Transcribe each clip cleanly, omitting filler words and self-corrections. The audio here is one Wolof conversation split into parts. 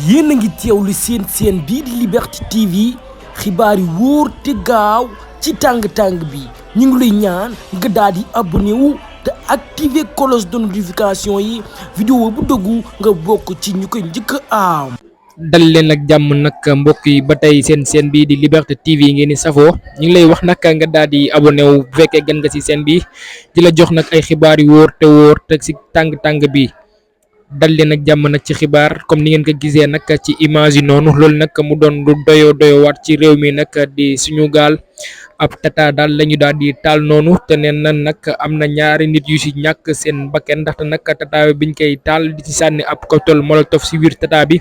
yéen a ngi teewlu seen bii di Liberté TV xibaar yi wóor te gaaw ci tàng-tàng bi ñu ngi lay ñaan nga daal di abonné wu te activer cloche de notification yi vidéo bu dëggu nga bokk ci ñu koy njëkk a am. dal leen ak jàmm nag mbokk yi ba tey seen bii di Liberté TV ngeen di safoo ñu ngi lay wax nag nga daal di abonné wu bu fekkee gën nga si seen bi di la jox nag ay xibaar yu wóor te si tàng-tàng bi. dal leen ak jàmm nag ci xibaar comme ni ngeen ko gisee nag ci image yi noonu loolu nag mu doon lu doyoo waat ci réew mi nag di suñu gaal ab tata daal lañu daal di taal noonu te neen na nag am na ñaari nit yu si ñàkk seen bakken ndaxte nag tata biñ koy taal di ci sànni ab cocktail molotov si biir tata bi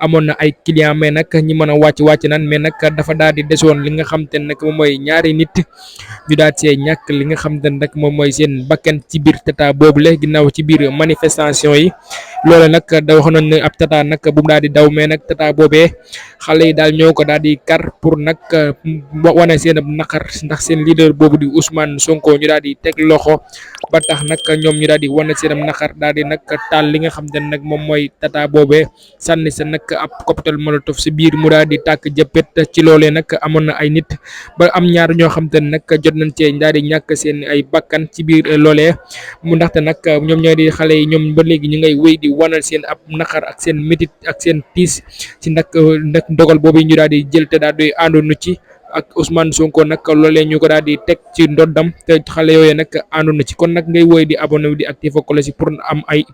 amoon na ay client mais nag ñi mën a wàcc nan mais nag dafa daal di desoon li nga xam te nag moom mooy ñaari nit ñu daal see ñàkk li nga xam te nag moom mooy seen bakken ci biir tata boobule ginnaaw ci biir manifestation yi. loolu nag da wax nañ ne ab tata nag bu mu daal di daw mais nag tata boobee xale yi daal ñoo ko daal di kar pour nag wane seen ab naqar ndax seen leader boobu di Ousmane Sonko ñu daal di teg loxo ba tax nag ñoom ñu daal di wane seen ab naqar daal di nag taal li nga xam ne nag moom mooy tata boobee sànni sa nag ab cocktail molotov si biir mu daal di tàkk jëppet ci loolee nag amoon na ay nit ba am ñaar ñoo xam te nag jot nañ cee daal di ñàkk seen ay bakkan ci biir loolee mu ndaxte nag ñoom ñoo di xale yi ñoom ba léegi ñu ngay wéy di wanal seen ab naqar ak seen métit ak seen tiis ci nag dogal boobu ñu daal di jël te daal di àndoonu ci ak Ousmane Sonko nag loolee ñu ko daal di teg ci ndoddam te xale yooyu nag àndoonu ci kon nag ngay woy di abonné di activer cloche pour am ay